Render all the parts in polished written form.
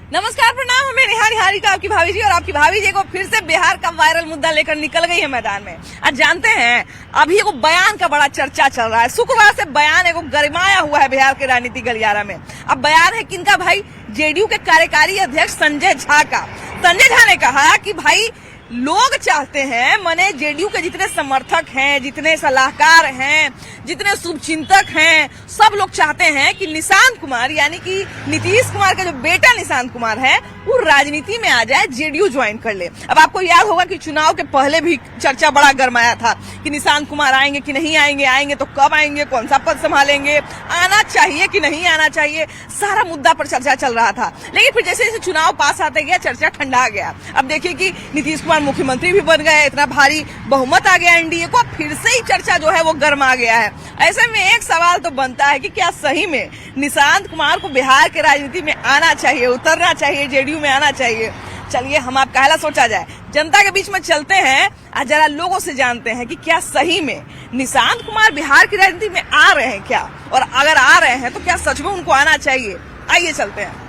नमस्कार, प्रणाम। हमें निहारिका आपकी भाभी जी, और आपकी भाभी जी को फिर से बिहार का वायरल मुद्दा लेकर निकल गई है मैदान में। आज जानते हैं, अभी एगो बयान का बड़ा चर्चा चल रहा है। शुक्रवार से बयान एगो गरिमाया हुआ है बिहार के राजनीतिक गलियारा में। अब बयान है किनका भाई? जेडीयू के कार्यकारी अध्यक्ष संजय झा का। संजय झा ने कहा कि भाई लोग चाहते हैं, माने जेडीयू के जितने समर्थक हैं, जितने सलाहकार हैं, जितने शुभचिंतक हैं, सब लोग चाहते हैं कि निशांत कुमार यानी कि नीतीश कुमार का जो बेटा निशांत कुमार है वो राजनीति में आ जाए, जेडीयू ज्वाइन कर ले। अब आपको याद होगा कि चुनाव के पहले भी चर्चा बड़ा गरमाया था कि निशांत कुमार आएंगे कि नहीं आएंगे, आएंगे तो कब आएंगे, कौन सा पद संभालेंगे, आना चाहिए कि नहीं आना चाहिए, सारा मुद्दा पर चर्चा चल रहा था। लेकिन फिर जैसे जैसे चुनाव पास आते गया, चर्चा ठंडा गया। अब देखिए कि नीतीश कुमार मुख्यमंत्री भी बन गए, इतना भारी बहुमत आ गया एनडीए को, फिर से ही चर्चा जो है वो गर्मा गया है। ऐसे में एक सवाल तो बनता है कि क्या सही में निशांत कुमार को बिहार के राजनीति में आना चाहिए, उतरना चाहिए, जेडीयू में आना चाहिए? चलिए हम आप कहला सोचा जाए, जनता के बीच में चलते हैं और जरा लोगों से जानते हैं कि क्या सही में निशांत कुमार बिहार की राजनीति में आ रहे हैं क्या, और अगर आ रहे हैं तो क्या सच में उनको आना चाहिए? आइए चलते हैं।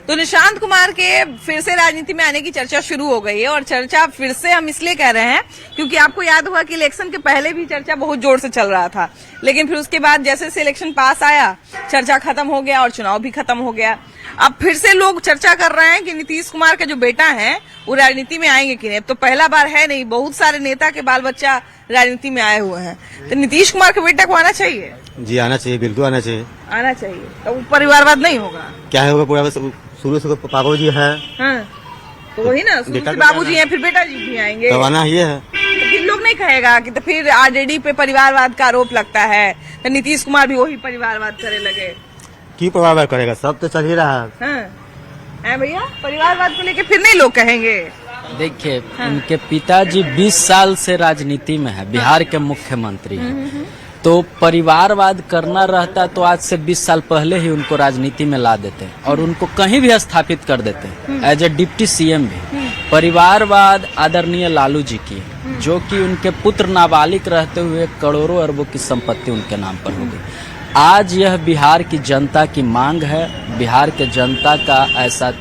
तो निशांत कुमार के फिर से राजनीति में आने की चर्चा शुरू हो गई है, और चर्चा फिर से हम इसलिए कह रहे हैं क्योंकि आपको याद होगा कि इलेक्शन के पहले भी चर्चा बहुत जोर से चल रहा था, लेकिन फिर उसके बाद जैसे से इलेक्शन पास आया, चर्चा खत्म हो गया और चुनाव भी खत्म हो गया। अब फिर से लोग चर्चा कर रहे हैं कि नीतीश कुमार का जो बेटा है वो राजनीति में आएंगे कि नहीं। अब तो पहला बार है नहीं, बहुत सारे नेता के बाल बच्चा राजनीति में आए हुए हैं, तो नीतीश कुमार के बेटा को आना चाहिए? जी आना चाहिए, बिल्कुल आना चाहिए। आना चाहिए तो वो परिवारवाद नहीं होगा? क्या है होगा, पूरा शुरू से पापा जी है। हाँ, तो वही ना, शुरू से बाबूजी हैं, फिर बेटा जी भी आएंगे, तो आना ये है। तो फिर लोग नहीं कहेगा कि तो फिर आरजेडी पे परिवारवाद का आरोप लगता है, तो नीतीश कुमार भी वही परिवारवाद करे लगे। की परिवारवाद करेगा, सब तो चल ही रहा है। हाँ भैया, परिवारवाद को लेके फिर नहीं लोग कहेंगे? देखिए, उनके पिताजी 20 साल से राजनीति में है, बिहार के मुख्यमंत्री हैं, तो परिवारवाद करना रहता तो आज से 20 साल पहले ही उनको राजनीति में ला देते और उनको कहीं भी स्थापित कर देते एज ए डिप्टी सीएम भी। परिवारवाद आदरणीय लालू जी की, जो कि उनके पुत्र नाबालिग रहते हुए करोड़ों अरबों की संपत्ति उनके नाम पर हो गई। आज यह बिहार की जनता की मांग है, बिहार के जनता का ऐसा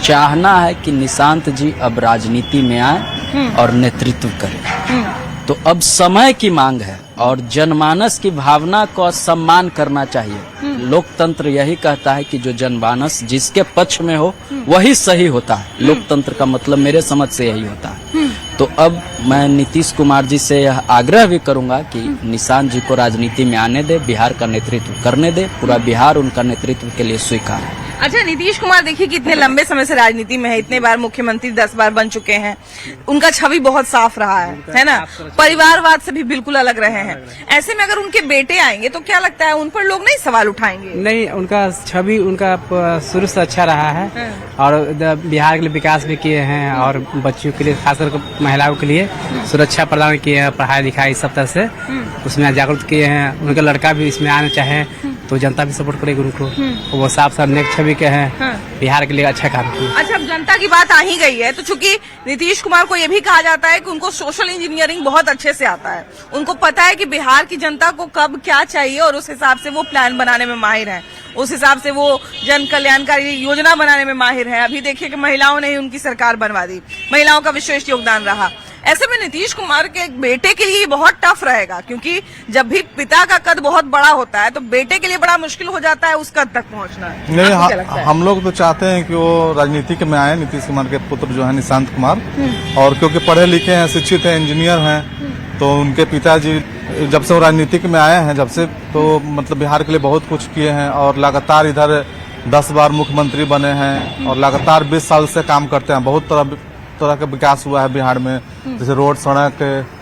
चाहना है कि निशांत जी अब राजनीति में आए और नेतृत्व करें। तो अब समय की मांग है और जनमानस की भावना को सम्मान करना चाहिए। लोकतंत्र यही कहता है कि जो जनमानस जिसके पक्ष में हो वही सही होता है। लोकतंत्र का मतलब मेरे समझ से यही होता है। तो अब मैं नीतीश कुमार जी से यह आग्रह भी करूंगा कि निशांत जी को राजनीति में आने दे, बिहार का नेतृत्व करने दे। पूरा बिहार उनका नेतृत्व के लिए स्वीकार है। अच्छा, नीतीश कुमार देखिए कितने लंबे समय से राजनीति में है, इतने बार मुख्यमंत्री 10 बार बन चुके हैं, उनका छवि बहुत साफ रहा है ना, परिवारवाद से भी बिल्कुल अलग रहे हैं। ऐसे में अगर उनके बेटे आएंगे तो क्या लगता है उन पर लोग नहीं सवाल उठाएंगे? नहीं, उनका छवि उनका शुरू से अच्छा रहा है और बिहार के लिए विकास भी किए हैं और बच्चों के लिए, खासकर महिलाओं के लिए सुरक्षा प्रदान किए हैं, पढ़ाई लिखाई सब तरह से उसमें जागरूक किए हैं। उनका लड़का भी इसमें आना चाहे तो जनता भी सपोर्ट करेगी उनको। वो साफ साफ नेक छवि के हैं, बिहार के लिए अच्छा काम किया। अच्छा, अब जनता की बात आ ही गई है तो चूंकि नीतीश कुमार को ये भी कहा जाता है कि उनको सोशल इंजीनियरिंग बहुत अच्छे से आता है, उनको पता है कि बिहार की जनता को कब क्या चाहिए और उस हिसाब से वो प्लान बनाने में माहिर है, उस हिसाब से वो जन कल्याणकारी योजना बनाने में माहिर है। अभी देखिए कि महिलाओं ने ही उनकी सरकार बनवा दी, महिलाओं का विशेष योगदान रहा। ऐसे में नीतीश कुमार के बेटे के लिए बहुत टफ रहेगा, क्योंकि जब भी पिता का कद बहुत बड़ा होता है तो बेटे के लिए बड़ा मुश्किल हो जाता है उस कद तक पहुंचना। नहीं, हम लोग तो चाहते हैं कि वो राजनीति में आए, नीतीश कुमार के पुत्र जो है निशांत कुमार, और क्योंकि पढ़े लिखे हैं, शिक्षित हैं, इंजीनियर हैं, तो उनके पिताजी जब से वो राजनीति में आए हैं, जब से तो मतलब बिहार के लिए बहुत कुछ किए हैं और लगातार इधर 10 बार मुख्यमंत्री बने हैं और लगातार 20 साल से काम करते हैं। बहुत तरह का विकास हुआ है बिहार में, जैसे रोड, सड़क,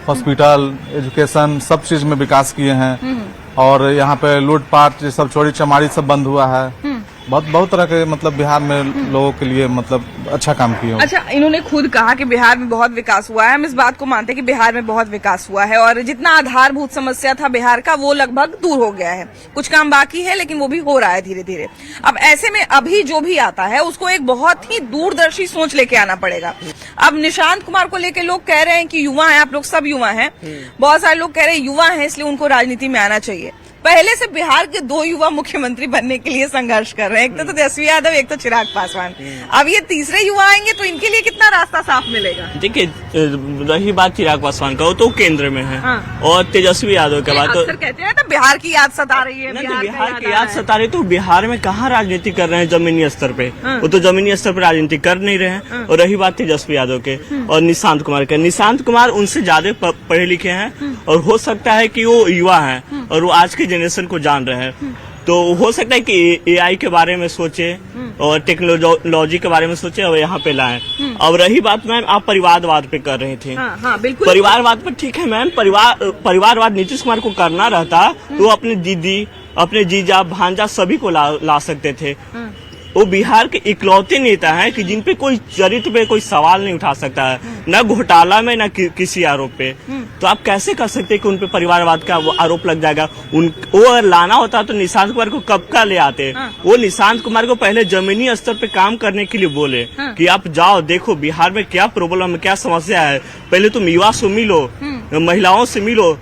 हॉस्पिटल, एजुकेशन, सब चीज में विकास किए हैं। और यहाँ पे लूटपाट, ये सब चोरी चमारी सब बंद हुआ है। बहुत तरह के मतलब बिहार में लोगों के लिए मतलब अच्छा काम किया। अच्छा, इन्होंने खुद कहा कि बिहार में बहुत विकास हुआ है। हम इस बात को मानते हैं कि बिहार में बहुत विकास हुआ है और जितना आधारभूत समस्या था बिहार का वो लगभग दूर हो गया है। कुछ काम बाकी है लेकिन वो भी हो रहा है धीरे धीरे। अब ऐसे में अभी जो भी आता है उसको एक बहुत ही दूरदर्शी सोच लेके आना पड़ेगा। अब निशांत कुमार को लेके लोग कह रहे हैं कि युवा है, आप लोग सब युवा हैं, बहुत सारे लोग कह रहे हैं युवा है इसलिए उनको राजनीति में आना चाहिए। पहले से बिहार के 2 युवा मुख्यमंत्री बनने के लिए संघर्ष कर रहे हैं, एक तो तेजस्वी यादव, एक तो चिराग पासवान। अब ये तीसरे युवा आएंगे तो इनके लिए कितना रास्ता साफ मिलेगा? देखिए, रही बात चिराग पासवान का, वो तो केंद्र में है। हाँ। और तेजस्वी यादव के बाद तो अक्सर कहते हैं ना बिहार की याद सता रही है, नहीं, तो का बिहार की आ याद रहा है। सता रही, तो बिहार में कहाँ राजनीति कर रहे हैं जमीनी स्तर पे? वो तो जमीनी स्तर पे राजनीति कर नहीं रहे हैं। और रही बात तेजस्वी यादव के और निशांत कुमार के, निशांत कुमार उनसे ज्यादा पढ़े लिखे हैं और हो सकता है कि वो युवा हैं और वो आज के जनरेशन को जान रहे हैं। तो हो सकता है कि एआई के बारे में सोचे और टेक्नोलॉजी के बारे में सोचे और यहाँ पे लाएं। अब रही बात मैम, आप परिवारवाद पे कर रही थी। हाँ, बिल्कुल। परिवारवाद पर ठीक है मैम, परिवारवाद नीतीश कुमार को करना रहता तो वो अपने दीदी, अपने जीजा, भांजा सभी को ला सकते थे। वो बिहार के इकलौते नेता हैं कि जिन पे कोई चरित्र पे कोई सवाल नहीं उठा सकता है, न घोटाला में न किसी आरोप पे। तो आप कैसे कर सकते हैं कि उन पे परिवारवाद का आरोप लग जाएगा? वो अगर लाना होता तो निशांत कुमार को कब का ले आते। वो निशांत कुमार को पहले जमीनी स्तर पे काम करने के लिए बोले कि आप जाओ, देखो बिहार में क्या प्रॉब्लम है, क्या समस्या है, पहले तुम युवा से मिलो, महिलाओं से मिलो।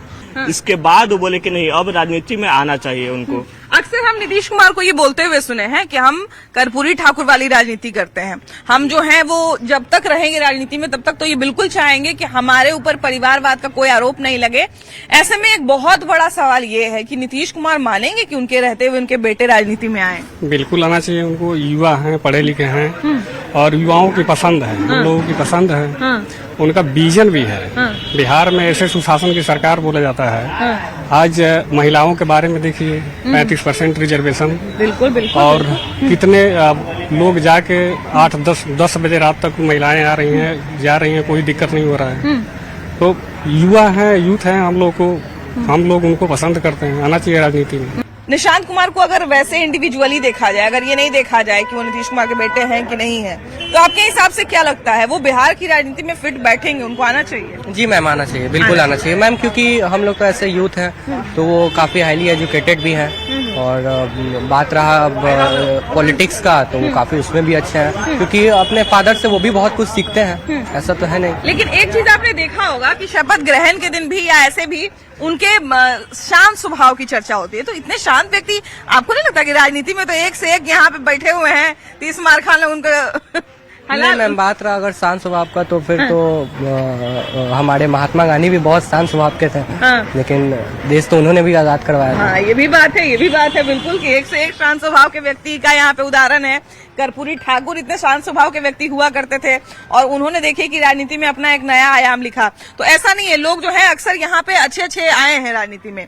इसके बाद वो बोले कि नहीं, अब राजनीति में आना चाहिए उनको। अक्सर हम नीतीश कुमार को ये बोलते हुए सुने हैं कि हम कर्पूरी ठाकुर वाली राजनीति करते हैं, हम जो हैं वो जब तक रहेंगे राजनीति में तब तक तो ये बिल्कुल चाहेंगे कि हमारे ऊपर परिवारवाद का कोई आरोप नहीं लगे। ऐसे में एक बहुत बड़ा सवाल ये है कि नीतीश कुमार मानेंगे कि उनके रहते हुए उनके बेटे राजनीति में आए? बिल्कुल आना चाहिए उनको। युवा हैं, पढ़े लिखे हैं और युवाओं की पसंद है, हम लोगों की पसंद है। उनका विजन भी है। बिहार में ऐसे सुशासन की सरकार बोला जाता है। आज महिलाओं के बारे में देखिए, 35% रिजर्वेशन। बिल्कुल। और कितने लोग जाके 8-10 बजे रात तक महिलाएं आ रही हैं, जा रही हैं, कोई दिक्कत नहीं हो रहा है। तो युवा है, यूथ है, हम लोग उनको पसंद करते हैं, आना चाहिए राजनीति में। निशांत कुमार को अगर वैसे इंडिविजुअली देखा जाए, अगर ये नहीं देखा जाए कि वो नीतीश कुमार के बेटे हैं कि नहीं है, तो आपके हिसाब से क्या लगता है, वो बिहार की राजनीति में फिट बैठेंगे, उनको आना चाहिए? जी मैम, आना चाहिए, बिल्कुल आना चाहिए मैम, क्योंकि हम लोग तो ऐसे यूथ हैं तो वो काफी हाईली एजुकेटेड भी हैं। और बात रहा पॉलिटिक्स का, तो वो काफी उसमें भी अच्छे हैं, क्योंकि अपने फादर से वो भी बहुत कुछ सीखते हैं, ऐसा तो है नहीं। लेकिन एक चीज आपने देखा होगा कि शपथ ग्रहण के दिन भी या ऐसे भी उनके शांत स्वभाव की चर्चा होती है। तो इतने शांत व्यक्ति आपको नहीं लगता कि राजनीति में तो एक से एक यहाँ पे बैठे हुए हैं, 30 मार खान उनको नहीं मैम, बात रहा अगर शांत स्वभाव का तो फिर तो हमारे महात्मा गांधी भी बहुत शांत स्वभाव के थे। लेकिन देश तो उन्होंने भी आजाद करवाया था। हाँ, ये भी बात है बिल्कुल कि एक से एक शांत स्वभाव के व्यक्ति का यहाँ पे उदाहरण है। कर्पूरी ठाकुर इतने शांत स्वभाव के व्यक्ति हुआ करते थे और उन्होंने देखिए कि राजनीति में अपना एक नया आयाम लिखा। तो ऐसा नहीं है, लोग जो है अक्सर यहाँ पे अच्छे आए हैं राजनीति में।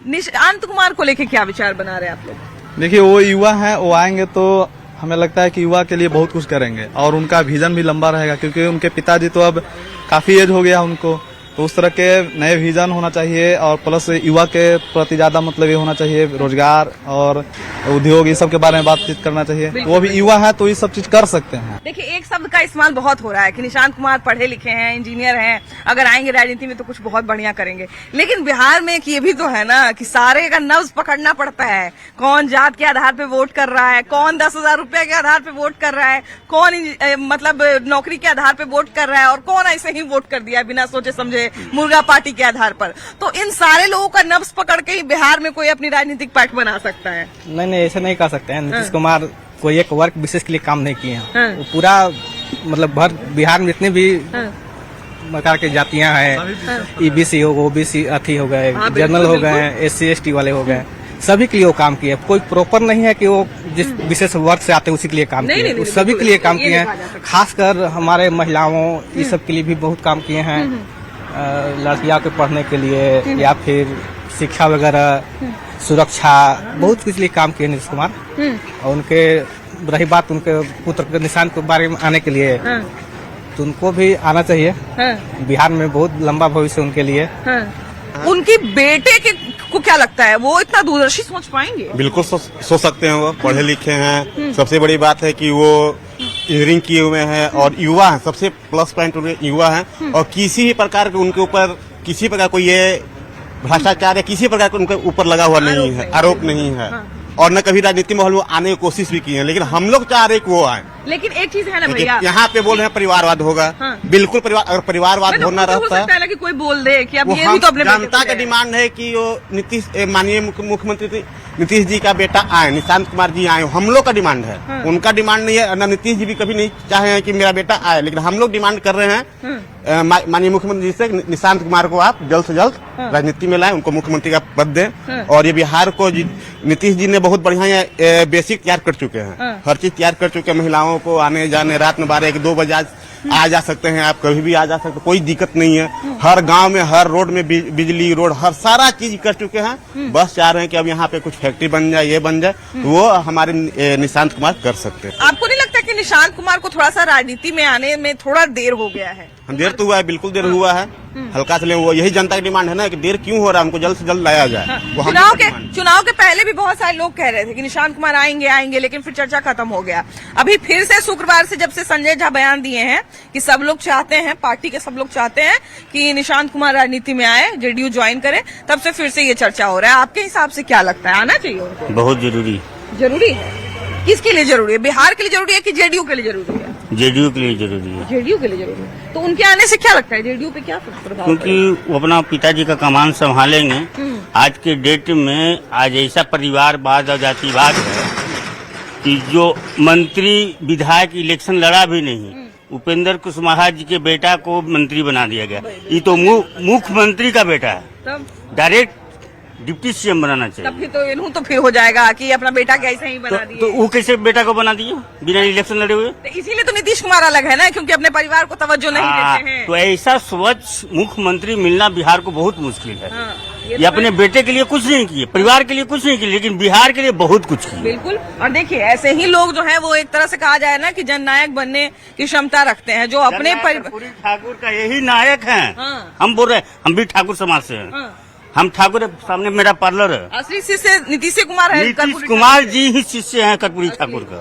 निशांत कुमार को लेके क्या विचार बना रहे हैं आप लोग? देखिए, वो युवा हैं, वो आएंगे तो हमें लगता है कि युवा के लिए बहुत कुछ करेंगे और उनका विजन भी लंबा रहेगा, क्योंकि उनके पिताजी तो अब काफी एज हो गया उनको, तो उस तरह के नए विजन होना चाहिए। और प्लस युवा के प्रति ज्यादा मतलब ये होना चाहिए, रोजगार और उद्योग, ये सब के बारे में बातचीत करना चाहिए। वो भी युवा है तो ये सब चीज कर सकते हैं। देखिए, एक शब्द का इस्तेमाल बहुत हो रहा है कि निशांत कुमार पढ़े लिखे हैं, इंजीनियर हैं, अगर आएंगे राजनीति में तो कुछ बहुत बढ़िया करेंगे। लेकिन बिहार में एक ये भी तो है ना कि सारे का नब्ज पकड़ना पड़ता है, कौन जात के आधार पे वोट कर रहा है, कौन 10,000 रुपए के आधार पे वोट कर रहा है, कौन मतलब नौकरी के आधार पे वोट कर रहा है और कौन ऐसे ही वोट कर दिया बिना सोचे समझे मुर्गा पार्टी के आधार पर। तो इन सारे लोगों का नब्ज पकड़ के ही बिहार में कोई अपनी राजनीतिक पार्टी बना सकता है? नहीं, ऐसे नहीं कर सकते हैं। नीतीश कुमार कोई एक वर्ग विशेष के लिए काम नहीं किए हैं। वो पूरा मतलब भर बिहार में जितने भी प्रकार की जातियां हैं, ईबीसी हो गए, ओबीसी अथी हो गए, जनरल हो गए, SC ST वाले हो गए, सभी के लिए वो काम किए। कोई प्रॉपर नहीं है कि वो जिस विशेष वर्ग से आते हैं उसी के लिए काम किए, वो सभी के लिए काम किए हैं। खासकर हमारे महिलाओं, ये सब के लिए भी बहुत काम किए हैं। लड़कियों के पढ़ने के लिए या फिर शिक्षा वगैरह, सुरक्षा, बहुत कुछ लिए काम किए नीतीश कुमार। और उनके रही बात उनके पुत्र के निशान के बारे में आने के लिए, तो उनको भी आना चाहिए। बिहार में बहुत लंबा भविष्य उनके लिए। उनकी बेटे के को क्या लगता है, वो इतना दूरदर्शी सोच पाएंगे? बिल्कुल सोच सकते हैं, वो पढ़े लिखे हैं। सबसे बड़ी बात है कि वो इंजीनियरिंग किए हुए हैं और युवा हैं। सबसे प्लस पॉइंट युवा हैं और किसी भी प्रकार के उनके ऊपर किसी प्रकार कोई ये भ्रष्टाचार या किसी प्रकार का उनके ऊपर लगा हुआ नहीं है, आरोप नहीं है। और न कभी राजनीति माहौल में आने की कोशिश भी की है, लेकिन हम लोग चाह रहे कि वो आए। लेकिन एक चीज है ना देखिए, भैया, यहाँ पे बोल रहे हैं परिवारवाद होगा। हाँ। बिल्कुल अगर परिवारवाद होना हो रहता सकता है ना कि कोई बोल दे कि अब वो ये हम भी तो अपने बेटे जनता को का दे। डिमांड है कि वो माननीय मुख्यमंत्री नीतीश जी का बेटा आए, निशांत कुमार जी आए, हम लोग का डिमांड है। हाँ। उनका डिमांड नहीं है, न नीतीश जी भी कभी नहीं चाहे हैं कि मेरा बेटा आए, लेकिन हम लोग डिमांड कर रहे हैं माननीय मुख्यमंत्री जी से निशांत कुमार को आप जल्द से जल्द राजनीति में लाएं, उनको मुख्यमंत्री का पद दें। और ये बिहार को नीतीश जी ने बहुत बढ़िया बेसिक तैयार कर चुके हैं, हर चीज तैयार कर चुके हैं। महिलाओं को आने जाने रात में 12-1-2 बजे आ जा सकते हैं, आप कभी भी आ जा सकते हैं, कोई दिक्कत नहीं है। हर गांव में हर रोड में बिजली रोड हर सारा चीज कर चुके हैं। बस चाह रहे हैं कि अब यहाँ पे कुछ फैक्ट्री बन जाए, ये बन जाए, वो हमारे निशांत कुमार कर सकते हैं। आपको नहीं लगता कि निशांत कुमार को थोड़ा सा राजनीति में आने में थोड़ा देर हो गया है? देर तो हुआ है, बिल्कुल देर हुआ है, हल्का से ले वो यही जनता की डिमांड है ना कि देर क्यों हो रहा है, हमको जल्द से जल्द लाया जाए। वो हम चुनाव के पहले भी बहुत सारे लोग कह रहे थे कि निशांत कुमार आएंगे, लेकिन फिर चर्चा खत्म हो गया। अभी फिर से शुक्रवार से जब से संजय झा बयान दिए हैं कि सब लोग चाहते हैं, पार्टी के सब लोग चाहते हैं कि निशांत कुमार राजनीति में आए, जेडीयू ज्वाइन करे, तब से फिर से ये चर्चा हो रहा है। आपके हिसाब से क्या लगता है, आना चाहिए उनको? बहुत जरूरी जरूरी है? किसके लिए जरूरी है? बिहार के लिए जरूरी है कि जेडीयू के लिए जरूरी है? जेडीयू के लिए जरूरी है, जेडीयू के लिए जरूरी है। तो उनके आने से क्या लगता है, जेडीयू पे क्या प्रभाव क्योंकि वो अपना पिताजी का कमान संभालेंगे। आज के डेट में आज ऐसा परिवारवाद और जातिवाद है कि जो मंत्री विधायक इलेक्शन लड़ा भी नहीं, उपेंद्र कुशवाहा जी के बेटा को मंत्री बना दिया गया। ये तो मुख्यमंत्री का बेटा है, तब डायरेक्ट डिप्टी सीएम बनाना चाहिए। तब तो फिर हो जाएगा कि अपना बेटा कैसे ही बना दिए। तो वो कैसे बेटा को बना दिए बिना इलेक्शन लड़े हुए? तो इसीलिए तो नीतीश कुमार अलग है ना, क्योंकि अपने परिवार को तवज्जो नहीं देते हैं। तो ऐसा स्वच्छ मुख्यमंत्री मिलना बिहार को बहुत मुश्किल है। ये ये अपने बेटे के लिए कुछ नहीं किए, परिवार के लिए कुछ नहीं किए, लेकिन बिहार के लिए बहुत कुछ किए। बिल्कुल। और देखिए, ऐसे ही लोग जो हैं वो एक तरह से कहा जाए ना कि जननायक बनने की क्षमता रखते हैं, जो अपने कर्पूरी ठाकुर का यही नायक है। हम बोल रहे हैं, हम भी ठाकुर समाज से हैं। हम ठाकुर, सामने मेरा पार्लर है। असली शिष्य नीतीश कुमार है। नीतीश कुमार जी ही शिष्य हैं कर्पूरी ठाकुर का।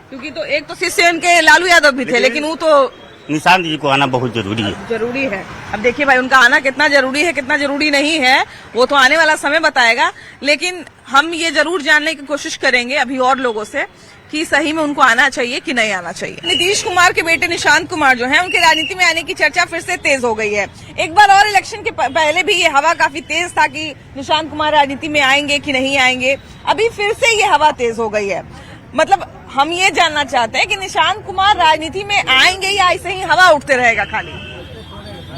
क्योंकि तो एक तो शिष्य उनके लालू यादव भी थे, लेकिन वो तो निशांत जी को आना बहुत जरूरी है। जरूरी है। अब देखिए भाई, उनका आना कितना जरूरी है कितना जरूरी नहीं है वो तो आने वाला समय बताएगा, लेकिन हम ये जरूर जानने की कोशिश करेंगे अभी और लोगों से कि सही में उनको आना चाहिए कि नहीं आना चाहिए। नीतीश कुमार के बेटे निशांत कुमार जो हैं, उनके राजनीति में आने की चर्चा फिर से तेज हो गई है। एक बार और इलेक्शन के पहले भी ये हवा काफी तेज था कि निशांत कुमार राजनीति में आएंगे कि नहीं आएंगे। अभी फिर से ये हवा तेज हो गई है। मतलब हम ये जानना चाहते हैं कि निशांत कुमार राजनीति में आएंगे या ऐसे ही हवा उठते रहेगा खाली?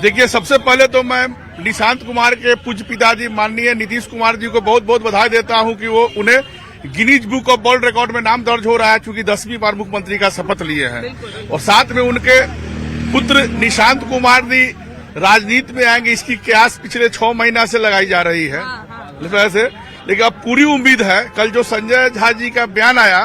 देखिए, सबसे पहले तो मैं निशांत कुमार के पूज्य पिताजी माननीय नीतीश कुमार जी को बहुत बहुत बधाई देता हूं कि वो उन्हें Guinness book of world record में नाम दर्ज हो रहा है, क्योंकि 10वीं बार मुख्यमंत्री का शपथ लिए हैं। और साथ में उनके पुत्र निशांत कुमार जी राजनीति में आएंगे, इसकी कयास पिछले 6 महीना से लगाई जा रही है। इस वजह से, लेकिन अब पूरी उम्मीद है, कल जो संजय झा जी का बयान आया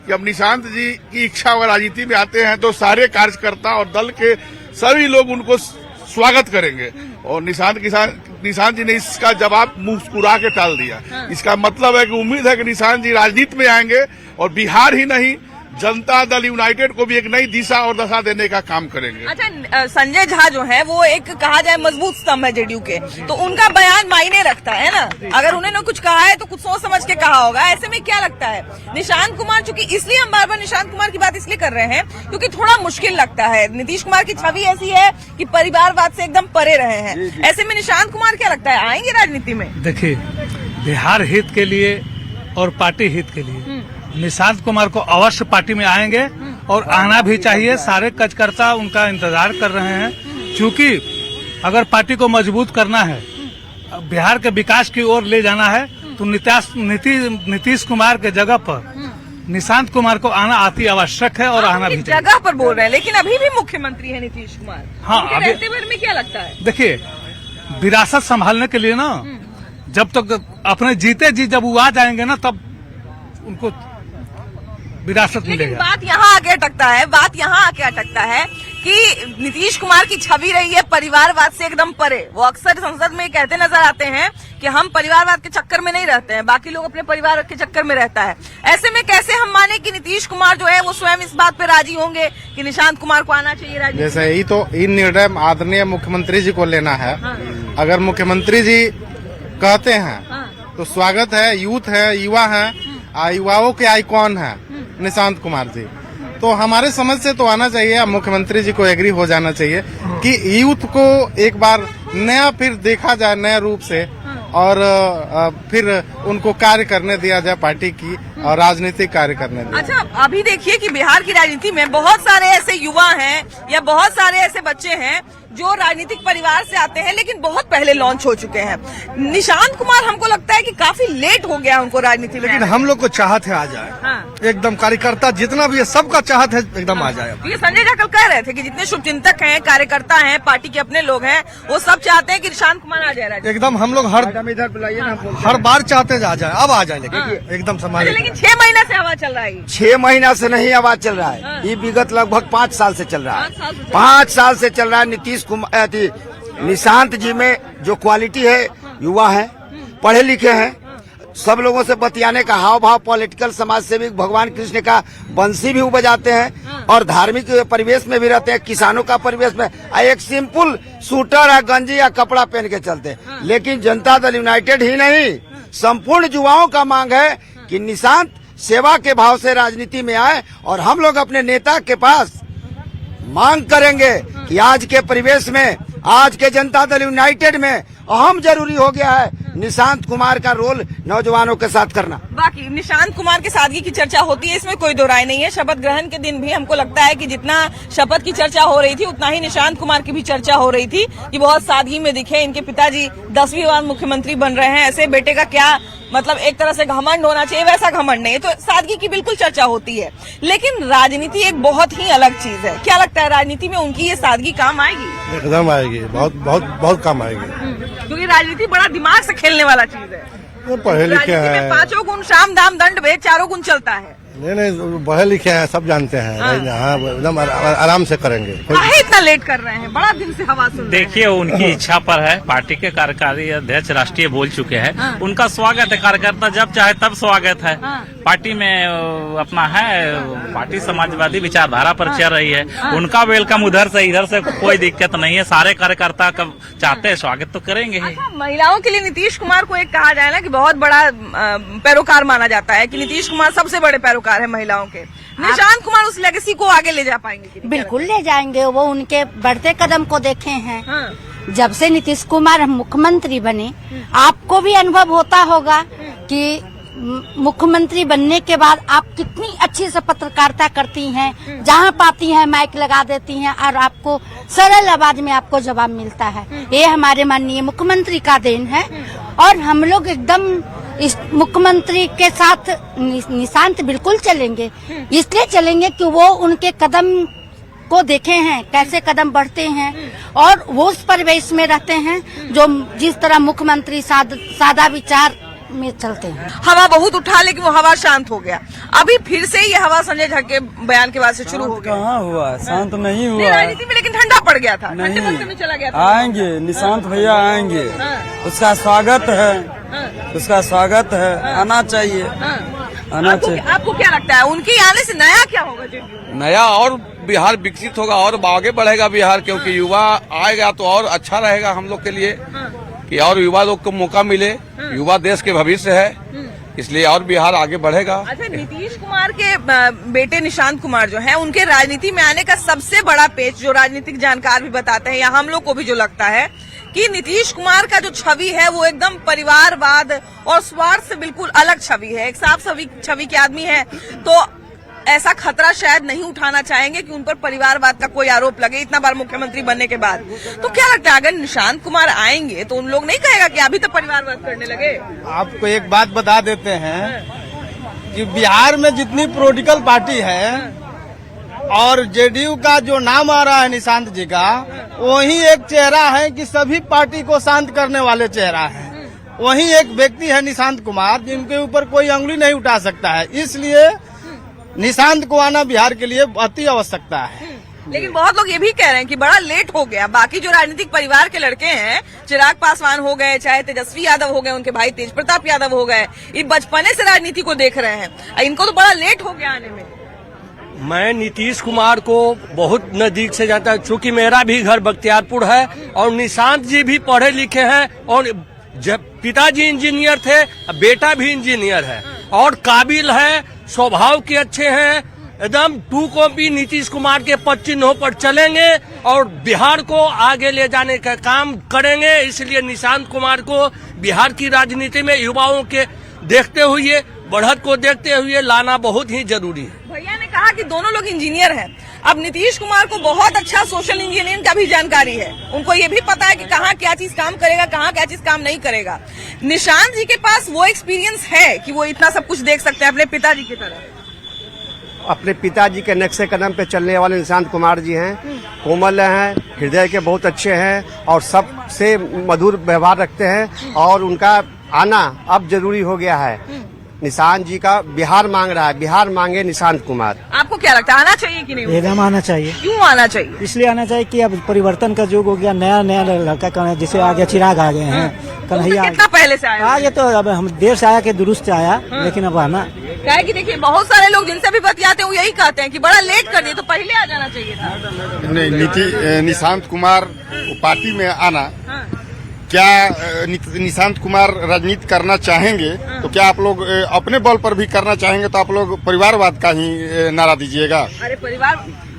कि अब निशांत जी की इच्छा अगर राजनीति में आते हैं तो सारे कार्यकर्ता और दल के सभी लोग उनको स्वागत करेंगे। और निशांत जी ने इसका जवाब मुस्कुरा के टाल दिया। इसका मतलब है कि उम्मीद है कि निशांत जी राजनीति में आएंगे और बिहार ही नहीं, जनता दल यूनाइटेड को भी एक नई दिशा और दशा देने का काम करेंगे। अच्छा, संजय झा जो है वो एक कहा जाए मजबूत स्तंभ है जेडीयू के, तो उनका बयान मायने रखता है ना। अगर उन्होंने कुछ कहा है तो कुछ सोच समझ के कहा होगा। ऐसे में क्या लगता है निशांत कुमार, चूंकि इसलिए हम बार बार निशांत कुमार की बात इसलिए कर रहे हैं क्योंकि थोड़ा मुश्किल लगता है। नीतीश कुमार की छवि ऐसी है कि परिवारवाद से एकदम परे रहे हैं। ऐसे में निशांत कुमार क्या लगता है आएंगे राजनीति में? देखिए, बिहार हित के लिए और पार्टी हित के लिए निशांत कुमार को अवश्य पार्टी में आएंगे और आना भी चाहिए। सारे कार्यकर्ता उनका इंतजार कर रहे हैं, क्योंकि अगर पार्टी को मजबूत करना है, बिहार के विकास की ओर ले जाना है, तो नीतीश कुमार के जगह पर निशांत कुमार को आना अति आवश्यक है और आना भी चाहिए। जगह पर बोल रहे हैं, लेकिन अभी भी मुख्यमंत्री है नीतीश कुमार। हाँ, उनके रहते हुए में क्या लगता है? देखिए, विरासत संभालने के लिए ना, जब तक अपने जीते जी जब वो आ जाएंगे ना, तब उनको विरासत लेकिन मिलेगा। बात यहाँ आके अटकता है कि नीतीश कुमार की छवि रही है परिवारवाद से एकदम परे। वो अक्सर संसद में कहते नजर आते हैं कि हम परिवारवाद के चक्कर में नहीं रहते हैं, बाकी लोग अपने परिवार के चक्कर में रहता है। ऐसे में कैसे हम माने कि नीतीश कुमार जो है वो स्वयं इस बात पे राजी होंगे कि निशांत कुमार को आना चाहिए राजनीति? जैसे ही तो इन निर्णय आदरणीय मुख्यमंत्री जी को लेना है। अगर मुख्यमंत्री जी कहते हैं तो स्वागत है, यूथ है, युवा है, युवाओं के आइकॉन हैं निशांत कुमार जी। तो हमारे समझ से तो आना चाहिए, अब मुख्यमंत्री जी को एग्री हो जाना चाहिए कि यूथ को एक बार नया फिर देखा जाए नए रूप से, और फिर उनको कार्य करने दिया जाए, पार्टी की और राजनीतिक कार्य करने दिया। अच्छा, अभी देखिए कि बिहार की राजनीति में बहुत सारे ऐसे युवा हैं या बहुत सारे ऐसे बच्चे हैं जो राजनीतिक परिवार से आते हैं लेकिन बहुत पहले लॉन्च हो चुके हैं। निशांत कुमार हमको लगता है कि काफी लेट हो गया उनको राजनीति में। लेकिन हम लोग को चाहत है आ जाए। हाँ। एकदम कार्यकर्ता जितना भी है सबका चाहत है एकदम आ जाए। ये संजय झा कल कह रहे थे कि जितने शुभचिंतक हैं, कार्यकर्ता हैं, पार्टी के अपने लोग हैं, वो सब चाहते हैं कि निशांत कुमार आ जाए राजनीति। एकदम हम लोग हर बार चाहते हैं आ जाए, अब आ जाए लेकिन एकदम संभाल। लेकिन 6 महीने से हवा चल रहा है। 6 महीना से नहीं आवाज चल रहा है, ये विगत लगभग 5 साल से चल रहा है। 5 साल से चल रहा है। नीतीश कुमार निशांत जी में जो क्वालिटी है, युवा है, पढ़े लिखे हैं, सब लोगों से बतियाने का हाव भाव, पॉलिटिकल समाज सेवी भगवान कृष्ण का बंसी भी वो बजाते हैं और धार्मिक परिवेश में भी रहते हैं, किसानों का परिवेश में। एक सिंपल सूटर या गंजी या कपड़ा पहन के चलते हैं। लेकिन जनता दल यूनाइटेड ही नहीं, संपूर्ण युवाओं का मांग है कि निशांत सेवा के भाव से राजनीति में आए और हम लोग अपने नेता के पास मांग करेंगे कि आज के परिवेश में, आज के जनता दल यूनाइटेड में अहम जरूरी हो गया है निशांत कुमार का रोल नौजवानों के साथ करना। बाकी निशांत कुमार की सादगी की चर्चा होती है, इसमें कोई दो राय नहीं है। शपथ ग्रहण के दिन भी हमको लगता है कि जितना शपथ की चर्चा हो रही थी उतना ही निशांत कुमार की भी चर्चा हो रही थी कि बहुत सादगी में दिखे। इनके पिताजी 10वीं बार मुख्यमंत्री बन रहे हैं, ऐसे बेटे का क्या मतलब एक तरह से घमंड होना चाहिए, वैसा घमंड नहीं है। तो सादगी की बिल्कुल चर्चा होती है, लेकिन राजनीति एक बहुत ही अलग चीज है। क्या लगता है राजनीति में उनकी ये सादगी काम आएगी? एकदम आएगी, बहुत बहुत बहुत काम आएगी। क्योंकि राजनीति बड़ा दिमाग से खेलने वाला चीज है। पढ़े लिखे राजनीति में 5 गुण साम दाम दंड भेद 4 गुण चलता है। नहीं पढ़े लिखे हैं, सब जानते हैं। हाँ, एकदम आराम से करेंगे। काहे इतना लेट कर रहे हैं? बड़ा दिन से हवा सुन रहे हैं। देखिए, उनकी इच्छा पर है। पार्टी के कार्यकारी अध्यक्ष राष्ट्रीय बोल चुके हैं। हाँ। उनका स्वागत है, कार्यकर्ता जब चाहे तब स्वागत है। हाँ। पार्टी में अपना है, पार्टी समाजवादी विचारधारा पर चल रही है। उनका वेलकम उधर से इधर से कोई दिक्कत नहीं है। सारे कार्यकर्ता कब चाहते हैं स्वागत तो करेंगे ही। अच्छा, महिलाओं के लिए नीतीश कुमार को एक कहा जाए ना कि बहुत बड़ा पैरोकार माना जाता है कि नीतीश कुमार सबसे बड़े पैरोकार है महिलाओं के। निशांत कुमार उस लेगेसी को आगे ले जा पाएंगे? बिल्कुल ले जाएंगे। वो उनके बढ़ते कदम को देखे हैं। हाँ। जब से नीतीश कुमार मुख्यमंत्री बने, आपको भी अनुभव होता होगा कि मुख्यमंत्री बनने के बाद आप कितनी अच्छी से पत्रकारिता करती हैं, जहाँ पाती हैं माइक लगा देती हैं और आपको सरल आवाज में आपको जवाब मिलता है। ये हमारे माननीय मुख्यमंत्री का देन है और हम लोग एकदम इस मुख्यमंत्री के साथ निशांत बिल्कुल चलेंगे। इसलिए चलेंगे कि वो उनके कदम को देखे हैं, कैसे कदम बढ़ते हैं और वो उस परिवेश में रहते हैं जो जिस तरह मुख्यमंत्री सादा विचार में चलते हैं। हवा बहुत उठा लेकिन वो हवा शांत हो गया। अभी फिर से ये हवा संजय झा के बयान के बाद से शुरू हो गया। कहाँ हुआ? शांत नहीं हुआ। राजनीति में लेकिन ठंडा पड़ गया था, ठंडे मंत्र में चला गया था। आएंगे निशांत भैया आएंगे। उसका स्वागत है, उसका स्वागत है। आना चाहिए, आना चाहिए। आपको क्या लगता है उनके आने से नया क्या होगा? नया और बिहार विकसित होगा और आगे बढ़ेगा बिहार, क्योंकि युवा आएगा तो और अच्छा रहेगा हम लोग के लिए कि और युवा लोग को मौका मिले। युवा देश के भविष्य है, इसलिए और बिहार आगे बढ़ेगा। अच्छा, नीतीश कुमार के बेटे निशांत कुमार जो हैं, उनके राजनीति में आने का सबसे बड़ा पेच जो राजनीतिक जानकार भी बताते हैं या हम लोग को भी जो लगता है कि नीतीश कुमार का जो छवि है वो एकदम परिवारवाद और स्वार्थ से बिल्कुल अलग छवि है। एक साफ छवि के आदमी है, तो ऐसा खतरा शायद नहीं उठाना चाहेंगे कि उन पर परिवारवाद का कोई आरोप लगे इतना बार मुख्यमंत्री बनने के बाद। तो क्या लगता है अगर निशांत कुमार आएंगे तो उन लोग नहीं कहेगा कि अभी तो परिवारवाद करने लगे? आपको एक बात बता देते हैं कि बिहार में जितनी पॉलिटिकल पार्टी है और जेडीयू का जो नाम आ रहा है निशांत जी का, वही एक चेहरा है कि सभी पार्टी को शांत करने वाले चेहरा है। वही एक व्यक्ति है निशांत कुमार जिनके ऊपर कोई अंगुली नहीं उठा सकता है। इसलिए निशांत को आना बिहार के लिए अति आवश्यकता है। लेकिन बहुत लोग ये भी कह रहे हैं कि बड़ा लेट हो गया। बाकी जो राजनीतिक परिवार के लड़के हैं, चिराग पासवान हो गए, चाहे तेजस्वी यादव हो गए, उनके भाई तेज प्रताप यादव हो गए, ये बचपने से राजनीति को देख रहे हैं। इनको तो बड़ा लेट हो गया आने में। मैं नीतीश कुमार को बहुत नजदीक से जानता हूँ, चूँकि मेरा भी घर बख्तियारपुर है और निशांत जी भी पढ़े लिखे हैं और जब पिताजी इंजीनियर थे, बेटा भी इंजीनियर है और काबिल है, स्वभाव के अच्छे हैं, एकदम 2 कॉपी नीतीश कुमार के पद चिन्हों पर चलेंगे और बिहार को आगे ले जाने का काम करेंगे। इसलिए निशांत कुमार को बिहार की राजनीति में युवाओं के देखते हुए, बढ़त को देखते हुए लाना बहुत ही जरूरी है। भैया ने कहा कि दोनों लोग इंजीनियर हैं। अब नीतीश कुमार को बहुत अच्छा सोशल इंजीनियरिंग का भी जानकारी है, उनको ये भी पता है कि कहाँ क्या चीज काम करेगा, कहाँ क्या चीज काम नहीं करेगा। निशांत जी के पास वो एक्सपीरियंस है कि वो इतना सब कुछ देख सकते हैं अपने पिताजी की तरह। अपने पिताजी के नक्शे कदम पे चलने वाले निशांत कुमार जी हैं, कोमल हैं, हृदय के बहुत अच्छे हैं और सबसे मधुर व्यवहार रखते हैं और उनका आना अब जरूरी हो गया है। निशांत जी का बिहार मांग रहा है, बिहार मांगे निशांत कुमार। आपको क्या लगता है, आना चाहिए कि नहीं? एकदम आना चाहिए। क्यों आना चाहिए? इसलिए आना चाहिए कि अब परिवर्तन का युग हो गया, नया नया लड़का का, जैसे आगे चिराग आ गए हैं, कन्हैया कितना पहले से आया? आगे तो अब हम देर से आया कि दुरुस्त आया, लेकिन अब आना क्या है कि देखिए बहुत सारे लोग जिनसे भी बतियाते हैं वो यही कहते हैं कि बड़ा लेट कर दिए, तो पहले आ जाना चाहिए था। नहीं, निशांत कुमार पार्टी में आना, क्या निशांत कुमार राजनीति करना चाहेंगे तो क्या आप लोग अपने बल पर भी करना चाहेंगे तो आप लोग परिवारवाद का ही नारा दीजिएगा? अरे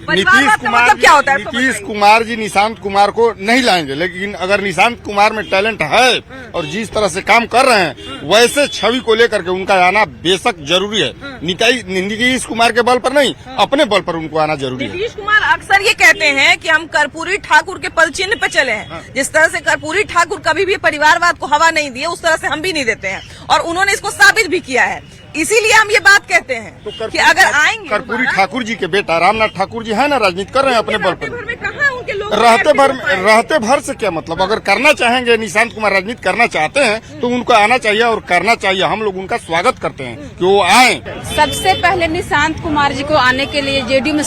नीतीश कुमार क्या होता है? नीतीश कुमार जी निशांत कुमार को नहीं लाएंगे, लेकिन अगर निशांत कुमार में टैलेंट है और जिस तरह से काम कर रहे हैं वैसे छवि को लेकर के उनका आना बेशक जरूरी है। नीतीश कुमार के बल पर नहीं, अपने बल पर उनको आना जरूरी है। नीतीश कुमार अक्सर ये कहते हैं कि हम कर्पूरी ठाकुर के पद चिन्ह पे चले हैं। जिस तरह से कर्पूरी ठाकुर कभी भी परिवारवाद को हवा नहीं दिए, उस तरह से हम भी नहीं देते हैं और उन्होंने इसको साबित भी किया है। इसीलिए हम ये बात कहते हैं तो कि अगर आएंगे कर्पूरी ठाकुर जी के बेटा रामनाथ ठाकुर जी है ना, राजनीति कर रहे हैं अपने बल पर। उनके लोग रहते भर से क्या मतलब? अगर करना चाहेंगे, निशांत कुमार राजनीति करना चाहते हैं तो उनको आना चाहिए और करना चाहिए। हम लोग उनका स्वागत करते हैं कि वो आए। सबसे पहले निशांत कुमार जी को आने के लिए जेडीयू में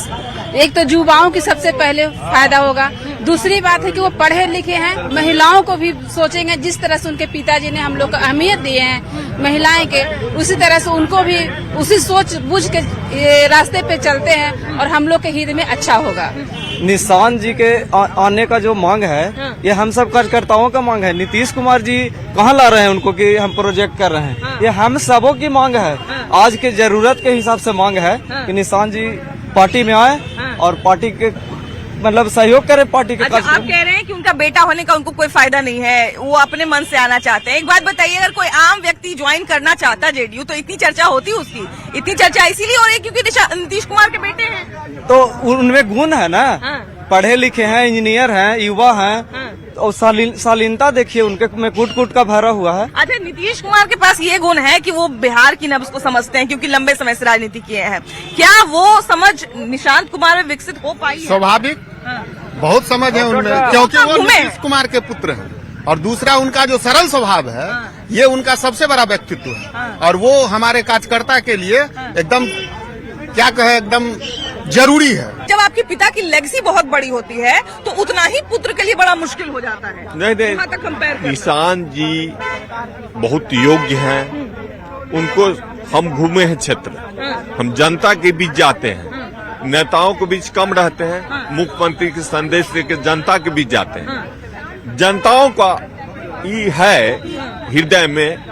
एक तो युवाओं की सबसे पहले फायदा होगा, दूसरी बात है कि वो पढ़े लिखे हैं, महिलाओं को भी सोचेंगे। जिस तरह से उनके पिताजी ने हम लोग को अहमियत दिए हैं महिलाएं के, उसी तरह से उनको भी उसी सोच बुझ के रास्ते पे चलते हैं और हम लोग के हित में अच्छा होगा। निशांत जी के आने का जो मांग है ये हम सब कार्यकर्ताओं का मांग है। नीतीश कुमार जी कहाँ ला रहे हैं उनको कि हम प्रोजेक्ट कर रहे हैं, ये हम सबों की मांग है। आज के जरूरत के हिसाब से मांग है कि निशांत जी पार्टी में आए और पार्टी के मतलब सहयोग करे पार्टी के। अच्छा, आप कह रहे हैं कि उनका बेटा होने का उनको कोई फायदा नहीं है, वो अपने मन से आना चाहते हैं। एक बात बताइए, अगर कोई आम व्यक्ति ज्वाइन करना चाहता जेडीयू तो इतनी चर्चा होती उसकी? इतनी चर्चा इसीलिए हो रही है क्योंकि नीतीश कुमार के बेटे हैं, तो उनमें गुण है ना, पढ़े लिखे हैं, इंजीनियर हैं, युवा हैं और शालीनता देखिए उनके में कूट कूट का भरा हुआ है। अच्छा, नीतीश कुमार के पास ये गुण है कि वो बिहार की नब्ज को समझते हैं क्योंकि लंबे समय से राजनीति किए हैं। क्या वो समझ निशांत कुमार में विकसित हो पाई है? स्वाभाविक बहुत समझ है उनमें, क्योंकि वो नीतीश कुमार के पुत्र हैं और दूसरा उनका जो सरल स्वभाव है ये उनका सबसे बड़ा व्यक्तित्व है और वो हमारे कार्यकर्ता के लिए एकदम क्या कहे एकदम जरूरी है। जब आपके पिता की लेगेसी बहुत बड़ी होती है तो उतना ही पुत्र के लिए बड़ा मुश्किल हो जाता है। नहीं, निशांत जी बहुत योग्य हैं, उनको हम घूमे हैं क्षेत्र, हम जनता के बीच जाते हैं, नेताओं के बीच कम रहते हैं, मुख्यमंत्री के संदेश लेकर जनता के बीच जाते हैं। जनताओं का ये है हृदय में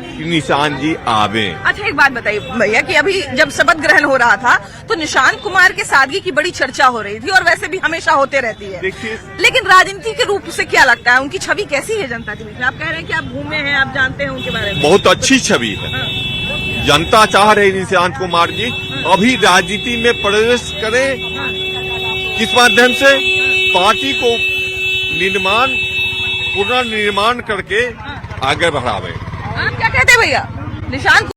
कि निशांत जी आवे। अच्छा, एक बात बताइए भैया कि अभी जब शपथ ग्रहण हो रहा था तो निशांत कुमार के सादगी की बड़ी चर्चा हो रही थी और वैसे भी हमेशा होते रहती है, लेकिन राजनीति के रूप से क्या लगता है, उनकी छवि कैसी है जनता के बीच में? आप कह रहे हैं कि आप घूमे हैं, आप जानते हैं उनके बारे में। बहुत अच्छी छवि है, जनता चाह रही निशांत कुमार जी अभी राजनीति में प्रवेश करें, किस माध्यम से? पार्टी को पुनर्निर्माण करके आगे बढ़ावे। आप क्या कहते हैं भैया? निशांत